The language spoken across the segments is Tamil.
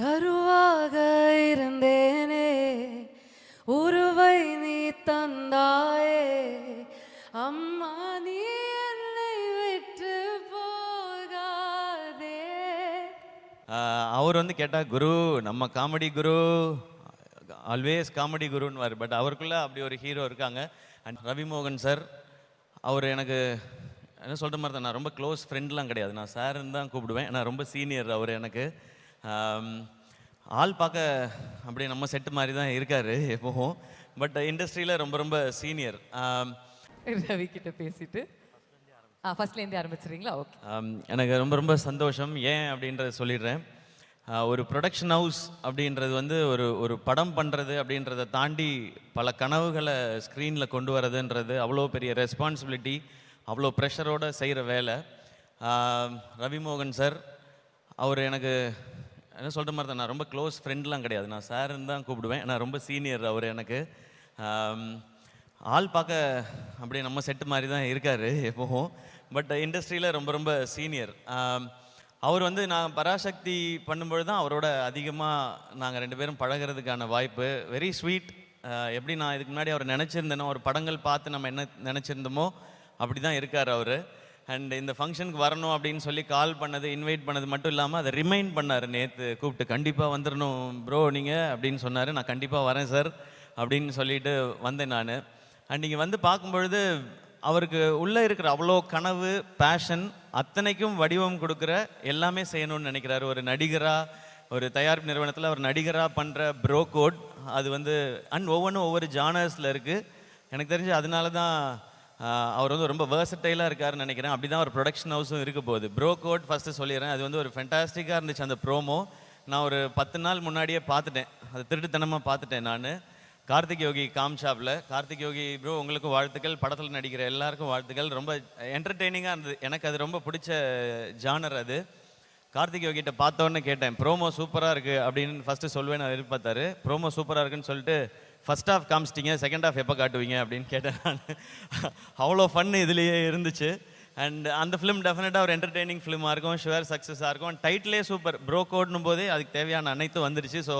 கருவாக இருந்தேனே உருவை நீ தந்தாயே அம்மா நீ என்னை விட்டு போகாதே. அவர் வந்து கேட்டால் குரு நம்ம காமெடி குரு ஆல்வேஸ் காமெடி குருன்னு. பட் அவருக்குள்ளே அப்படி ஒரு ஹீரோ இருக்காங்க. அண்ட் ரவிமோகன் சார், அவர் எனக்கு என்ன சொல்கிற மாதிரி தான், நான் ரொம்ப க்ளோஸ் ஃப்ரெண்ட்லாம் கிடையாது, நான் சார்ன்னு தான் கூப்பிடுவேன். நான் ரொம்ப சீனியர் அவர் எனக்கு. ஆள் பார்க்க அப்படியே நம்ம செட்டு மாதிரி தான் இருக்கார் எப்போவும், பட் இண்டஸ்ட்ரியில் ரொம்ப ரொம்ப சீனியர். ரவி கிட்ட பேசிட்டு ஃபர்ஸ்ட்லேருந்தே ஆரம்பிச்சுறீங்களா? ஓகே. எனக்கு ரொம்ப ரொம்ப சந்தோஷம். ஏன் அப்படின்றத சொல்லிடுறேன். ஒரு ப்ரொடக்ஷன் ஹவுஸ் அப்படின்றது வந்து ஒரு படம் பண்ணுறது அப்படின்றத தாண்டி பல கனவுகளை ஸ்க்ரீனில் கொண்டு வரதுன்றது அவ்வளோ பெரிய ரெஸ்பான்சிபிலிட்டி, அவ்வளோ ப்ரெஷரோடு செய்கிற வேலை. ரவிமோகன் சார், அவர் எனக்கு என்ன சொல்கிற மாதிரி தான், நான் ரொம்ப க்ளோஸ் ஃப்ரெண்ட்லாம் கிடையாது, நான் சார்ன்னு தான் கூப்பிடுவேன். நான் ரொம்ப சீனியர் அவர் எனக்கு. ஆள் பார்க்க அப்படியே நம்ம செட்டு மாதிரி தான் இருக்கார் எப்போவும், பட் இண்டஸ்ட்ரியில் ரொம்ப ரொம்ப சீனியர். அவர் வந்து நான் பராசக்தி பண்ணும்பொழுது தான் அவரோட அதிகமாக நாங்கள் ரெண்டு பேரும் பழகிறதுக்கான வாய்ப்பு. Very sweet. எப்படி நான் இதுக்கு முன்னாடி அவர் நினச்சிருந்தேனோ, ஒரு படங்கள் பார்த்து நம்ம என்ன நினச்சிருந்தோமோ அப்படி தான் இருக்கார் அவர். அண்ட் இந்த ஃபங்க்ஷனுக்கு வரணும் அப்படின்னு சொல்லி கால் பண்ணது, இன்வைட் பண்ணது மட்டும் இல்லாமல் அதை ரிமைண்ட் பண்ணார் நேற்று கூப்பிட்டு, கண்டிப்பாக வந்துடணும் ப்ரோ நீங்கள் அப்படின்னு சொன்னார். நான் கண்டிப்பாக வரேன் சார் அப்படின்னு சொல்லிட்டு வந்தேன் நான். அண்ட் நீங்கள் வந்து பார்க்கும்பொழுது அவருக்கு உள்ளே இருக்கிற அவ்வளோ கனவு, பேஷன் அத்தனைக்கும் வடிவம் கொடுக்குற, எல்லாமே செய்யணும்னு நினைக்கிறாரு. ஒரு நடிகராக, ஒரு தயாரிப்பு நிறுவனத்தில் அவர் நடிகராக பண்ணுற ப்ரோ கோட், அது வந்து அண்ட் ஒவ்வொன்றும் ஒவ்வொரு ஜானர்ஸில் இருக்குது. எனக்கு தெரிஞ்சு அதனால தான் அவர் வந்து ரொம்ப வேர்சட்டைலாக இருக்காருன்னு நினைக்கிறேன். அப்படி தான் ஒரு ப்ரொடக்ஷன் ஹவுஸும் இருக்க போகுது. ப்ரோ கோட் ஃபஸ்ட்டு சொல்லிடுறேன், அது வந்து ஒரு ஃபென்டாஸ்டிக்காக இருந்துச்சு அந்த ப்ரோமோ. நான் ஒரு 10 நாள் முன்னாடியே பார்த்துட்டேன், அது திருட்டுத்தனமாக பார்த்துட்டேன் நான். கார்த்திக் யோகி காம்ஷாப்பில். கார்த்திக் யோகி ப்ரோ உங்களுக்கும் வாழ்த்துக்கள், படத்தில் நடிக்கிற எல்லாருக்கும் வாழ்த்துக்கள். ரொம்ப என்டர்டெய்னிங்காக இருந்தது, எனக்கு அது ரொம்ப பிடிச்ச ஜானர் அது. கார்த்திக் யோகிட்ட பார்த்தோன்னு கேட்டேன், ப்ரோமோ சூப்பராக இருக்குது அப்படின்னு ஃபஸ்ட்டு சொல்லுவேன் நான் எதிர்பார்த்தாரு. ப்ரோமோ சூப்பராக இருக்குன்னு சொல்லிட்டு ஃபஸ்ட் ஹாஃப் காமிச்சிட்டிங்க, செகண்ட் ஹாஃப் எப்போ காட்டுவீங்க அப்படின்னு கேட்டேன் நான். அவ்வளோ ஃபன் இதுலேயே இருந்துச்சு. அண்ட் அந்த ஃபிலிம் டெஃபினட்டாக ஒரு என்டர்டெய்னிங் ஃபிலிமாக இருக்கும், ஷுவர் சக்ஸஸாக இருக்கும். டைட்டிலே சூப்பர், ப்ரோ கோட்னும் போதே அதுக்கு தேவையான அனைத்தும் வந்துருச்சு. ஸோ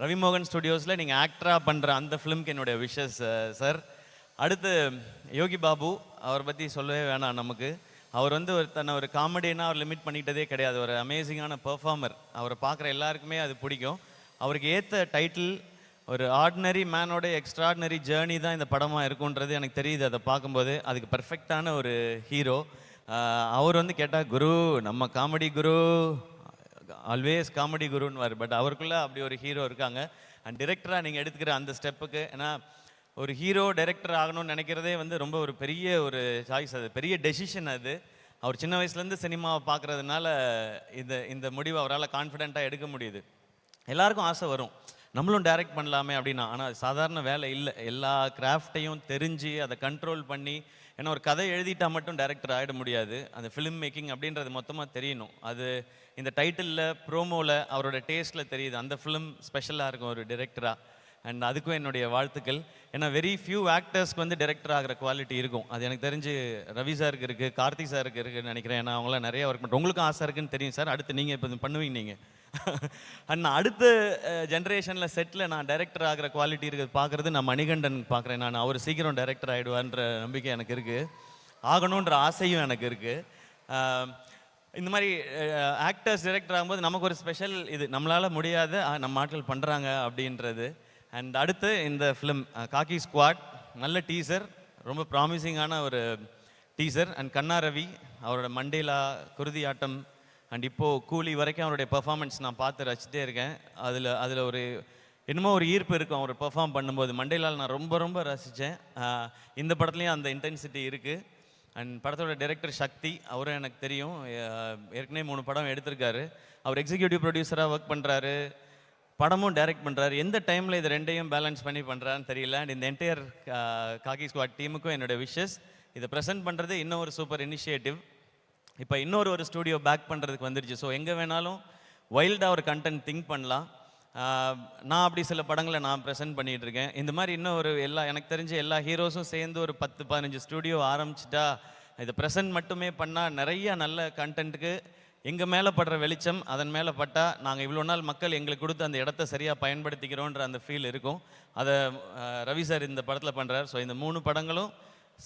ரவிமோகன் ஸ்டுடியோஸில் நீங்கள் ஆக்டராக பண்ணுற அந்த ஃபிலிம்க்கு என்னுடைய விஷஸ் சார். அடுத்து யோகி பாபு, அவரை பற்றி சொல்லவே வேணாம் நமக்கு. அவர் வந்து தன்னை ஒரு காமெடினா அவர் லிமிட் பண்ணிக்கிட்டதே கிடையாது, ஒரு அமேசிங்கான பெர்ஃபார்மர். அவரை பார்க்குற எல்லாருக்குமே அது பிடிக்கும். அவருக்கு ஏற்ற டைட்டில் ஒரு ஆர்டினரி மேனோட எக்ஸ்ட்ராடினரி ஜேர்னி தான் இந்த படமாக இருக்குன்றது எனக்கு தெரியுது. அதை பார்க்கும்போது அதுக்கு பர்ஃபெக்டான ஒரு ஹீரோ. அவர் வந்து கேட்டால் குரு நம்ம காமெடி குரு ஆல்வேஸ் காமெடி குருன்னு. பட் அவருக்குள்ளே அப்படி ஒரு ஹீரோ இருக்காங்க. அண்ட் டிரெக்டராக நீங்கள் எடுத்துக்கிற அந்த ஸ்டெப்புக்கு, ஏன்னா ஒரு ஹீரோ டைரக்டர் ஆகணும்னு நினைக்கிறதே வந்து ரொம்ப ஒரு பெரிய ஒரு சாய்ஸ், அது பெரிய டெசிஷன் அது. அவர் சின்ன வயசுலேருந்து சினிமாவை பார்க்குறதுனால இந்த முடிவை அவரால் கான்ஃபிடென்ட்டாக எடுக்க முடியுது. எல்லாருக்கும் ஆசை வரும், நம்மளும் டைரக்ட் பண்ணலாமே அப்படின்னா. ஆனால் அது சாதாரண வேலை இல்லை, எல்லா கிராஃப்டையும் தெரிஞ்சு அதை கண்ட்ரோல் பண்ணி, ஏன்னா ஒரு கதை எழுதிட்டா மட்டும் டைரக்டர் ஆகிட முடியாது, அந்த ஃபிலிம் மேக்கிங் அப்படின்றது மொத்தமாக தெரியணும். அது இந்த டைட்டிலில் ப்ரோமோவில் அவரோட டேஸ்ட்டில் தெரியுது, அந்த ஃபிலிம் ஸ்பெஷலாக இருக்கும் ஒரு டைரக்டராக. அண்ட் அதுக்கும் என்னுடைய வாழ்த்துக்கள். ஏன்னா வெரி ஃபியூ ஆக்டர்ஸ்க்கு வந்து டைரக்டர் ஆகிற குவாலிட்டி இருக்கும். அது எனக்கு தெரிஞ்சு ரவி சாருக்கு இருக்குது, கார்த்திக் சாருக்கு இருக்குதுன்னு நினைக்கிறேன். ஏன்னா அவங்களாம் நிறைய ஒர்க் பண்ணுறோம். உங்களுக்கும் ஆசை இருக்குன்னு தெரியும் சார். அடுத்து நீங்கள் இப்போ பண்ணுவீங்க நீங்கள். அண்ட் அடுத்த ஜென்ரேஷனில் செட்டில் நான் டைரக்டர் ஆகிற குவாலிட்டி இருக்குது பார்க்குறது நான் மணிகண்டன் பார்க்குறேன். நான் அவர் சீக்கிரம் டைரக்டர் ஆகிடுவான்ற நம்பிக்கை எனக்கு இருக்குது, ஆகணுன்ற ஆசையும் எனக்கு இருக்குது. இந்த மாதிரி ஆக்டர்ஸ் டைரக்டர் ஆகும்போது நமக்கு ஒரு ஸ்பெஷல், இது நம்மளால் முடியாத நம்ம ஆட்கள் பண்ணுறாங்க அப்படின்றது. அண்ட் அடுத்து இந்த ஃபிலிம் காக்கி ஸ்குவாட், நல்ல டீசர், ரொம்ப ப்ராமிசிங்கான ஒரு டீசர். அண்ட் கண்ணா ரவி அவரோட மண்டேலா, குருதி ஆட்டம் அண்ட் இப்போது கூலி வரைக்கும் அவருடைய பெர்ஃபார்மன்ஸ் நான் பார்த்து ரசிச்சிட்டே இருக்கேன். அதில் ஒரு என்னமோ ஒரு ஈர்ப்பு இருக்கும் அவர் பெர்ஃபார்ம் பண்ணும்போது. மண்டேலால் நான் ரொம்ப ரொம்ப ரசித்தேன். இந்த படத்துலேயும் அந்த இன்டென்சிட்டி இருக்குது. அண்ட் படத்தோட டைரக்டர் சக்தி, அவரும் எனக்கு தெரியும், ஏற்கனவே 3 படம் எடுத்திருக்காரு. அவர் எக்ஸிக்யூட்டிவ் ப்ரொடியூசராக ஒர்க் பண்ணுறாரு, படமும் டைரக்ட் பண்ணுறாரு. எந்த டைமில் இது ரெண்டையும் பேலன்ஸ் பண்ணி பண்ணுறான்னு தெரியல. அண்ட் இந்த என்டையர் காக்கி ஸ்குவாட் டீமுக்கும் என்னோடய விஷஸ். இதை ப்ரெசென்ட் பண்ணுறது இன்னும் ஒரு சூப்பர் இனிஷியேட்டிவ். இப்போ இன்னொரு ஸ்டூடியோ பேக் பண்ணுறதுக்கு வந்துருச்சு. ஸோ எங்கே வேணாலும் வைல்டாக ஒரு கண்டென்ட் திங்க் பண்ணலாம். நான் அப்படி சில படங்களை நான் ப்ரெசென்ட் பண்ணிகிட்டு இருக்கேன். இந்த மாதிரி இன்னும் எனக்கு தெரிஞ்ச எல்லா ஹீரோஸும் சேர்ந்து ஒரு 10-15 ஸ்டூடியோ ஆரம்பிச்சிட்டா, இதை ப்ரெசென்ட் மட்டுமே பண்ணால் நிறைய நல்ல கண்டென்ட்டுக்கு எங்கள் மேலே படுற வெளிச்சம் அதன் மேலே பட்டால் நாங்கள் இவ்வளோ நாள் மக்கள் எங்களுக்கு கொடுத்த அந்த இடத்த சரியாக பயன்படுத்திக்கிறோன்ற அந்த ஃபீல் இருக்கும். அதை ரவி சார் இந்த படத்தில் பண்ணுறார். ஸோ இந்த 3 படங்களும்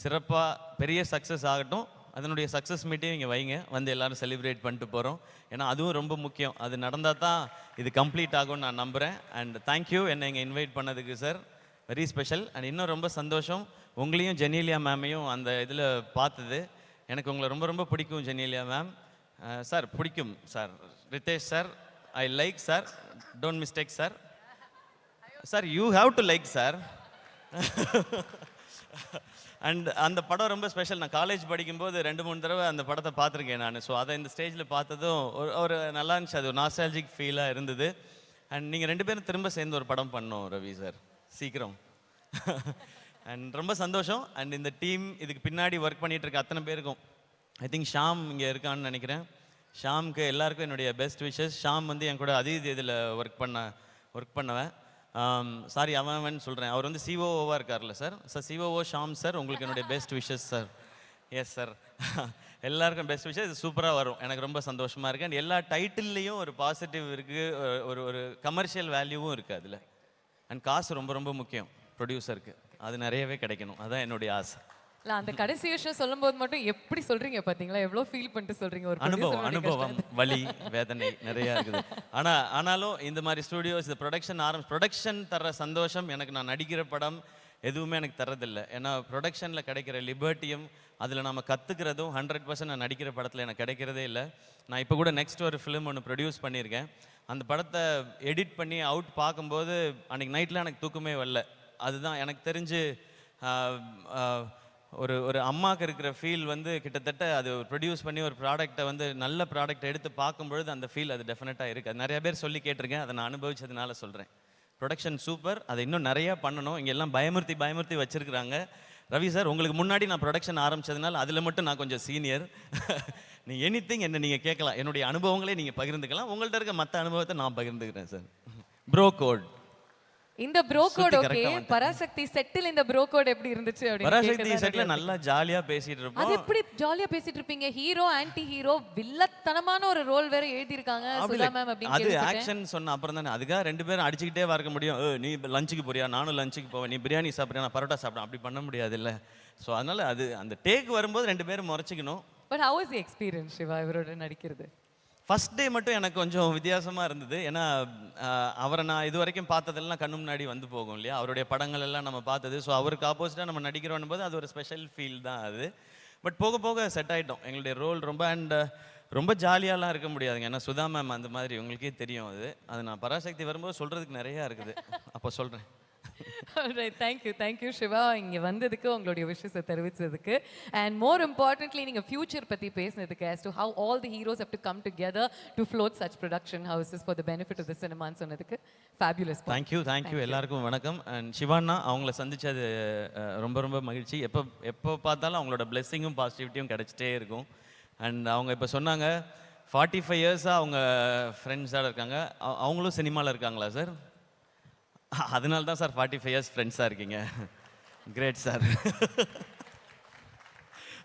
சிறப்பாக பெரிய சக்ஸஸ் ஆகட்டும். அதனுடைய சக்ஸஸ் மீட்டையும் இங்கே வைங்க, வந்து எல்லோரும் செலிப்ரேட் பண்ணிட்டு போகிறோம். ஏன்னா அதுவும் ரொம்ப முக்கியம். அது நடந்தால் தான் இது கம்ப்ளீட் ஆகும்னு நான் நம்புகிறேன். அண்ட் தேங்க்யூ என்னை இங்கே இன்வைட் பண்ணதுக்கு சார், வெரி ஸ்பெஷல். அண்ட் இன்னும் ரொம்ப சந்தோஷம் உங்களையும் ஜெனீலியா மேமையும் அந்த இதில் பார்த்தது. எனக்கு உங்களை ரொம்ப ரொம்ப பிடிக்கும் ஜெனீலியா மேம். சார் பிடிக்கும் sir. Ritesh sir, I like sir, don't mistake sir. Sir you have to like sir. And அந்த படம் ரொம்ப ஸ்பெஷல். நான் காலேஜ் படிக்கும்போது 2-3 தடவை அந்த படத்தை பார்த்துருக்கேன் நான். ஸோ அதை இந்த ஸ்டேஜில் பார்த்ததும் ஒரு நல்லா இருந்துச்சு. அது ஒரு நாஸ்டால்ஜிக் ஃபீலாக இருந்தது. அண்ட் நீங்கள் 2 பேரும் திரும்ப சேர்ந்து ஒரு படம் பண்ணோம் ரவி சார், சீக்கிரம். அண்ட் ரொம்ப சந்தோஷம். அண்ட் இந்த டீம் இதுக்கு பின்னாடி ஒர்க் பண்ணிகிட்டு இருக்க அத்தனை பேருக்கும், ஐ திங்க் ஷாம் இங்கே இருக்கான்னு நினைக்கிறேன். ஷாமுக்கு எல்லாருக்கும் என்னுடைய பெஸ்ட் விஷஸ். ஷாம் வந்து என் கூட அதீத் இதில் ஒர்க் பண்ணவன். சாரி அவன் சொல்கிறேன், அவர் வந்து சிஓஓவாக இருக்கார்ல sir. Sir COO Sham sir, உங்களுக்கு என்னுடைய best wishes sir. Yes sir, எல்லாருக்கும் பெஸ்ட் விஷஸ். இது சூப்பராக வரும், எனக்கு ரொம்ப சந்தோஷமாக இருக்குது. அண்ட் எல்லா டைட்டில்லையும் ஒரு பாசிட்டிவ் இருக்குது, ஒரு கமர்ஷியல் வேல்யூவும் இருக்குது அதில். அண்ட் காசு ரொம்ப ரொம்ப முக்கியம் ப்ரொடியூசருக்கு, அது நிறையவே கிடைக்கணும், அதுதான் என்னுடைய ஆசை. இல்ல அந்த கடைசி விஷயம் சொல்லும்போது மட்டும் எப்படி சொல்றீங்க பாத்தீங்களா, எவ்வளவு ஃபீல் பண்ணிட்டு சொல்றீங்க. ஒரு அனுபவம் வலி வேதனை நிறைய இருக்குது. ஆனாலும் இந்த மாதிரி ஸ்டுடியோஸ், இந்த ப்ரொடக்ஷன் தர்ற சந்தோஷம் எனக்கு நான் நடிக்கிற படம் எதுவுமே எனக்கு தரதில்லை. ஏன்னா ப்ரொடக்ஷனில் கிடைக்கிற லிபர்ட்டியும் அதில் நம்ம கற்றுக்கிறதும் 100% நான் நடிக்கிற படத்தில் எனக்கு கிடைக்கிறதே இல்லை. நான் இப்போ கூட நெக்ஸ்ட் ஒரு ஃபிலிம் ஒன்று ப்ரொடியூஸ் பண்ணியிருக்கேன். அந்த படத்தை எடிட் பண்ணி அவுட் பார்க்கும்போது அன்றைக்கி நைட்டில் எனக்கு தூக்கமே வரல. அதுதான் எனக்கு தெரிஞ்சு ஒரு அம்மாவுக்கு இருக்கிற ஃபீல் வந்து கிட்டத்தட்ட அது ப்ரொடியூஸ் பண்ணி ஒரு ப்ராடக்டை வந்து நல்ல ப்ராடக்டை எடுத்து பார்க்கும்பொழுது அந்த ஃபீல் அது டெஃபினட்டாக இருக்குது. அது நிறைய பேர் சொல்லி கேட்டிருக்கேன், அதை நான் அனுபவிச்சதுனால சொல்கிறேன். ப்ரொடக்ஷன் சூப்பர், அதை இன்னும் நிறையா பண்ணணும். இங்கே எல்லாம் பயமுறுத்தி வச்சுருக்குறாங்க. ரவி சார் உங்களுக்கு முன்னாடி நான் ப்ரொடக்ஷன் ஆரம்பித்ததுனால அதில் மட்டும் நான் கொஞ்சம் சீனியர். நீ எனிதிங் என்ன நீங்கள் கேட்கலாம், என்னுடைய அனுபவங்களே நீங்கள் பகிர்ந்துக்கலாம். உங்கள்கிட்ட இருக்க மற்ற அனுபவத்தை நான் பகிர்ந்துக்கிறேன் சார். ப்ரோ கோட், இந்த ப்ரோ கோட் ஓகே. பராசக்தி செட்டில் இந்த ப்ரோ கோட் எப்படி இருந்துச்சு அப்படி? பராசக்தி செட்ல நல்லா ஜாலியா பேசிட்டு இருப்போம். அது எப்படி ஜாலியா பேசிட்டு இருப்பீங்க? ஹீரோ ஆன்டி ஹீரோ வில்லத்தனமான ஒரு ரோல் வேற எழுதி இருக்காங்க சுதா மேம் அப்படி. அது ஆக்ஷன் சொன்ன அப்புறம் தானே, அதுக்காக 2 பேரும் அடிச்சுக்கிட்டே வரக்க முடியும். நீ லஞ்சுக்கு போறியா, நானும் லஞ்சுக்கு போவேன், நீ பிரியாணி சாப்பிட்றியா, நான் பரோட்டா சாப்பிட்றேன், அப்படி பண்ண முடியாது இல்லை. ஸோ அதனால அது அந்த டேக் வரும்போது 2 பேரும் முறைச்சிக்கணும். But how was the experience Siva இவரோட நடிக்கிறது? ஃபர்ஸ்ட் டே மட்டும் எனக்கு கொஞ்சம் வித்தியாசமாக இருந்தது. ஏன்னா அவரை நான் இது வரைக்கும் பார்த்ததெல்லாம் கண்ணு முன்னாடி வந்து போகும் இல்லையா, அவருடைய படங்கள் எல்லாம் நம்ம பார்த்தது. ஸோ அவருக்கு ஆப்போசிட்டாக நம்ம நடிக்கிறோம் போது அது ஒரு ஸ்பெஷல் ஃபீல் தான் அது. பட் போக போக செட் ஆகிட்டோம். எங்களுடைய ரோல் ரொம்ப ஜாலியாலாம் இருக்க முடியாதுங்க. ஏன்னா சுதா மேம் அந்த மாதிரி உங்களுக்கே தெரியும். அது நான் பராசக்தி வரும்போது சொல்கிறதுக்கு நிறையா இருக்குது, அப்போ சொல்கிறேன். தேங்க்யூ சிவா இங்கே வந்ததுக்கு, உங்களுடைய விஷயத்தை தெரிவித்ததுக்கு. அண்ட் மோர் இம்பார்ட்டன்ட்லி நீங்கள் ஃபியூச்சர் பற்றி பேசினதுக்கு, as to how all the heroes have to come together to float such production houses for the benefit of the cinema சொன்னதுக்கு fabulous. தேங்க்யூ எல்லாருக்கும் வணக்கம். அண்ட் சிவானா அவங்கள சந்திச்சது ரொம்ப ரொம்ப மகிழ்ச்சி. எப்போ பார்த்தாலும் அவங்களோட பிளெஸ்ஸிங்கும் பாசிட்டிவிட்டியும் கிடச்சிட்டே இருக்கும். அண்ட் அவங்க இப்போ சொன்னாங்க 45 இயர்ஸாக அவங்க ஃப்ரெண்ட்ஸாக இருக்காங்க. அவங்களும் சினிமாவில் இருக்காங்களா சார்? அதனால தான் சார் 45 இயர்ஸ் ஃப்ரெண்ட்ஸாக இருக்கீங்க. Great sir.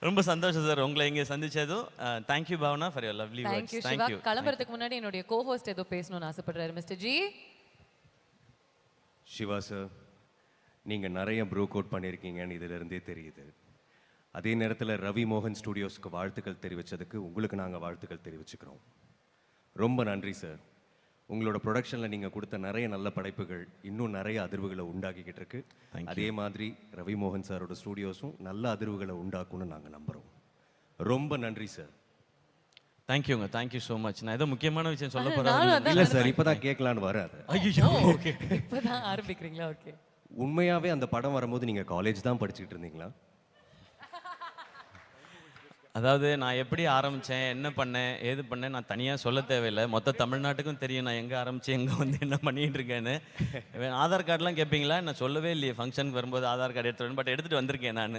ரொம்ப சந்தோஷம் சார் உங்களை இங்கே சந்திச்சதும். Thank you Bhavana for your lovely words. Thank you. கிளம்புறதுக்கு முன்னாடி என்னுடைய கோஹோஸ்ட் ஏதோ பேசணும்னு ஆசைப்படுறாரு மிஸ்டர் ஜி. சிவா சார், நீங்கள் நிறைய ப்ரோ கோட் பண்ணியிருக்கீங்கன்னு இதிலிருந்தே தெரியுது. அதே நேரத்தில் ரவி மோகன் ஸ்டுடியோஸ்க்கு வாழ்த்துக்கள் தெரிவித்ததுக்கு உங்களுக்கு நாங்கள் வாழ்த்துக்கள் தெரிவிச்சுக்கிறோம். ரொம்ப நன்றி சார். உங்களோட ப்ரொடக்ஷனில் நீங்கள் கொடுத்த நிறைய நல்ல படைப்புகள் இன்னும் நிறைய அதிர்வுகளை உண்டாக்கிக்கிட்டு இருக்கு. அதே மாதிரி ரவி மோகன் சாரோட ஸ்டூடியோஸும் நல்ல அதிர்வுகளை உண்டாக்கும்னு நாங்கள் நம்புகிறோம். ரொம்ப நன்றி சார். தேங்க்யூங்க, தேங்க்யூ ஸோ மச். நான் ஏதோ முக்கியமான விஷயம் சொல்ல போகிறேன். இல்லை சார், இப்போ தான் கேட்கலான்னு வராது. ஐயோ, ஓகே, இப்போ தான் ஆரம்பிக்கிறீங்களா? ஓகே. உண்மையாகவே அந்த படம் வரும்போது நீங்கள் காலேஜ் தான் படிச்சுக்கிட்டு இருந்தீங்களா? அதாவது நான் எப்படி ஆரம்பித்தேன், என்ன பண்ணேன், ஏது பண்ணேன் நான் தனியாக சொல்ல தேவையில்லை. மொத்த தமிழ்நாட்டுக்கும் தெரியும் நான் எங்கே ஆரம்பித்தேன், எங்கே வந்து என்ன பண்ணிகிட்டு இருக்கேன்னு. ஆதார் கார்டெலாம் கேட்பீங்களா? நான் சொல்லவே இல்லையே ஃபங்க்ஷனுக்கு வரும்போது ஆதார் கார்டு எடுத்துகிட்டு, பட் எடுத்துகிட்டு வந்திருக்கேன் நான்.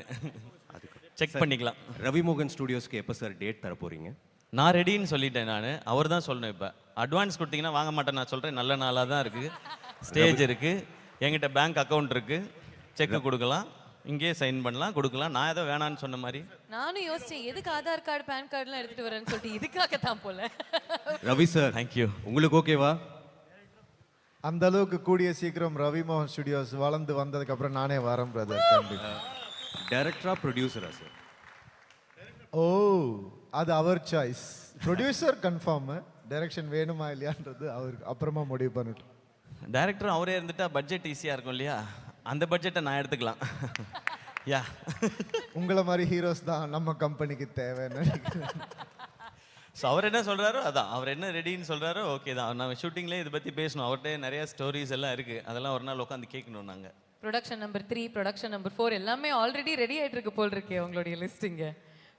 செக் பண்ணிக்கலாம். ரவி மோகன் ஸ்டுடியோஸ்க்கு எப்போ சார் டேட் தர போகிறீங்க? நான் ரெடின்னு சொல்லிட்டேன். நான் அவர் தான் சொல்லணும். இப்போ அட்வான்ஸ் கொடுத்தீங்கன்னா வாங்க மாட்டேன். நான் சொல்கிறேன், நல்ல நாளாக தான் இருக்குது, ஸ்டேஜ் இருக்குது, என்கிட்ட பேங்க் அக்கௌண்ட் இருக்குது, செக்கு கொடுக்கலாம். இங்கேயே சைன் பண்ணலாம் கொடுக்கலாம். நான் ஏதோ வேணான்னு சொன்ன மாதிரி. நானும் யோசிச்சேன் எதுக்கு ஆதார் கார்டு பேன் கார்டுலாம் எடுத்துட்டு வரேன்னு சொல்லிட்டு இதுக்காக தான் போல. Ravi sir, thank you. உங்களுக்கு ஓகேவா? அந்த அளவுக்கு கூடிய சீக்கிரம் ரவி மோகன் ஸ்டுடியோஸ் வளர்ந்து வந்ததுக்கு அப்புறம் நானே வரேன் பிரதர். கண்டிப்பா. டைரக்டரா ப்ரொடியூசரா சார்? ஓ, அது அவர் சாய்ஸ். ப்ரொடியூசர் கன்ஃபார்ம், டைரக்ஷன் வேணுமா இல்லையான்றது அவருக்கு அப்புறமா முடிவு பண்ணிட்டோம். டைரக்டர் அவரே இருந்துட்டா பட்ஜெட் ஈஸியாக இருக்கும் இல்லையா? அந்த பட்ஜெட்டை நான் எடுத்துக்கலாம். யா, உங்களை மாதிரி ஹீரோஸ் தான் நம்ம கம்பெனிக்கு தேவைன்னு நினைக்கிறேன். ஸோ அவர் என்ன சொல்கிறாரோ அதான், அவர் என்ன ரெடின்னு சொல்கிறாரோ ஓகே தான். நம்ம ஷூட்டிங்லேயே இதை பற்றி பேசணும். அவர்கிட்ட நிறைய ஸ்டோரிஸ் எல்லாம் இருக்குது, அதெல்லாம் ஒரு நாள் உட்காந்து கேட்கணும் நாங்கள். ப்ரொடக்ஷன் நம்பர் 3, ப்ரொடக்ஷன் நம்பர் 4 எல்லாமே ஆல்ரெடி ரெடி ஆயிட்டு இருக்கு போல் இருக்கே உங்களுடைய லிஸ்டிங்க.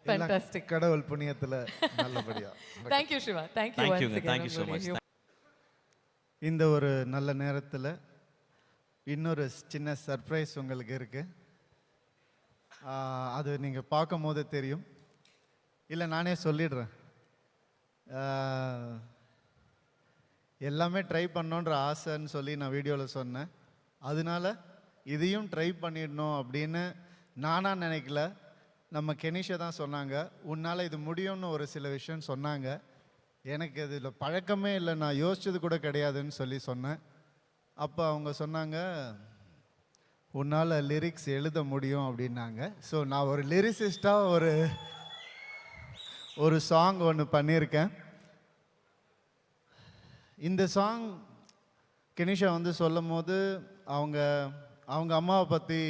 ஃபேண்டாஸ்டிக். கடவுள் புண்ணியத்துல நல்லபடியா. Thank you Shiva. Thank you தேங்க்யூங்க, once again. Thank you so much. இந்த ஒரு நல்ல நேரத்தில் இன்னொரு சின்ன சர்ப்ரைஸ் உங்களுக்கு இருக்கு. அது நீங்கள் பார்க்கும் போது தெரியும். இல்லை நானே சொல்லிடுறேன். எல்லாமே ட்ரை பண்ணோன்ற ஆசைன்னு சொல்லி நான் வீடியோவில் சொன்னேன். அதனால இதையும் ட்ரை பண்ணிடணும் அப்படின்னு நானாக நினைக்கல. நம்ம கெனிஷா தான் சொன்னாங்க, உன்னால் இது முடியும்னு ஒரு சில விஷயம் சொன்னாங்க. எனக்கு இதில் பழக்கமே இல்லை, நான் யோசிச்சது கூட கிடையாதுன்னு சொல்லி சொன்னேன். அப்போ அவங்க சொன்னாங்க, உன்னால் லிரிக்ஸ் எழுத முடியும் அப்படின்னாங்க. ஸோ நான் ஒரு லிரிசிஸ்டாக ஒரு சாங் ஒன்று பண்ணியிருக்கேன். இந்த சாங் கெனிஷா வந்து சொல்லும் போது அவங்க அம்மாவை பற்றி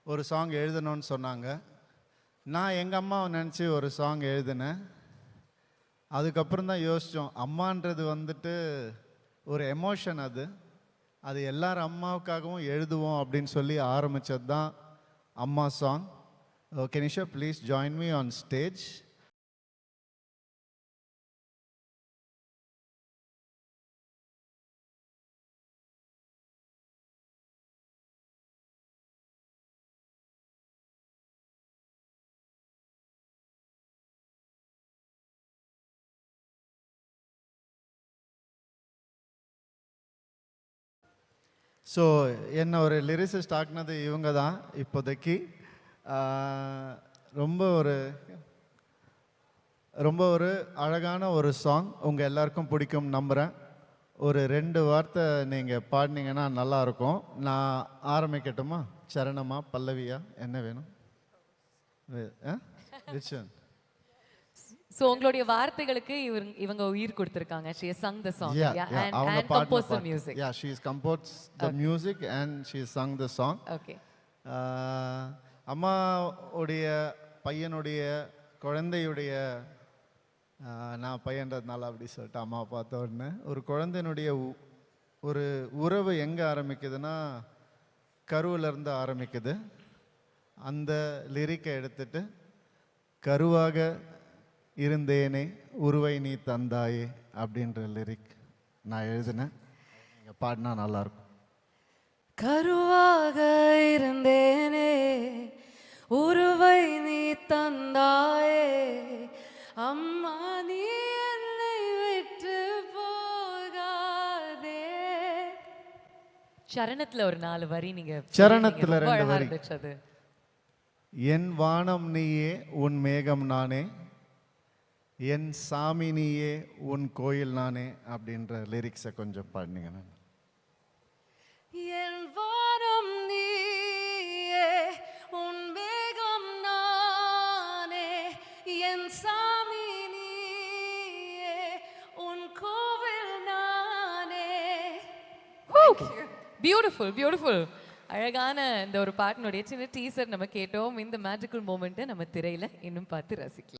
ஒரு சாங் எழுதணும்னு சொன்னாங்க. நான் எங்கள் அம்மாவை நினச்சி ஒரு சாங் எழுதினேன். அதுக்கப்புறம் தான் யோசித்தோம், அம்மான்றது வந்துட்டு ஒரு எமோஷன், அது எல்லார் அம்மாவுக்காகவும் எழுதுவோம் அப்படின்னு சொல்லி ஆரம்பித்தது தான் அம்மா song. Kenisha please join me on stage. So என்ன ஒரு லிரிசிஸ்ட் ஆக்குனது இவங்க தான் இப்போதைக்கு. ரொம்ப ஒரு அழகான ஒரு சாங், உங்கள் எல்லாருக்கும் பிடிக்கும் நம்புகிறேன். ஒரு 2 வார்த்தை நீங்கள் பாடினீங்கன்னா நல்லாயிருக்கும். நான் ஆரம்பிக்கட்டுமா? சரணமா, பல்லவியா, என்ன வேணும்? விச்சன். So உங்களுடைய வார்த்தைகளுக்கு இவங்க உயிர் கொடுத்திருக்காங்க. She has sung the song. And அவங்க composed the music. Yeah, she has composed the music and she has sung the song. Okay. அம்மா உடைய பையனுடைய குழந்தையுடைய, நான் பையன்றதுனால அப்படி சொல்லிட்டு அம்மா பார்த்த உடனே, ஒரு குழந்தையினுடைய ஒரு உறவு எங்கே ஆரம்பிக்குதுன்னா கருவிலிருந்து ஆரம்பிக்குது. அந்த லிரிக்கை எடுத்துட்டு, கருவாக இருந்தேனே உருவை நீ தந்தாயே அப்படின்ற லிரிக் நான் எழுதினேன். நீங்கள் பாடினா நல்லாயிருக்கும். கருவாக இருந்தேனே உருவை நீ தந்தாயே, அம்மா நீ என்னை விட்டு போகாதே. சரணத்துல ஒரு 4 வரி நீங்க சரணத்துல ரொம்ப 2 அழகா வரி. இருந்துச்சு அது. என் வானம் நீயே உன் மேகம் நானே, என் சாமி நீயே உன் கோயில் நானே அப்படின்ற லிரிக்ஸை கொஞ்சம் பாடினீங்கன்னா. என் வானம் நீயே உன் மேகம் நானே, என் சாமி நீயே உன் கோவில் நானே. Beautiful beautiful. அழகான இந்த ஒரு பாட்டினுடைய சின்ன டீசர் நம்ம கேட்டோம். இந்த மேஜிக்கல் மூமெண்ட்டை நம்ம திரையில இன்னும் பார்த்து ரசிக்கலாம்.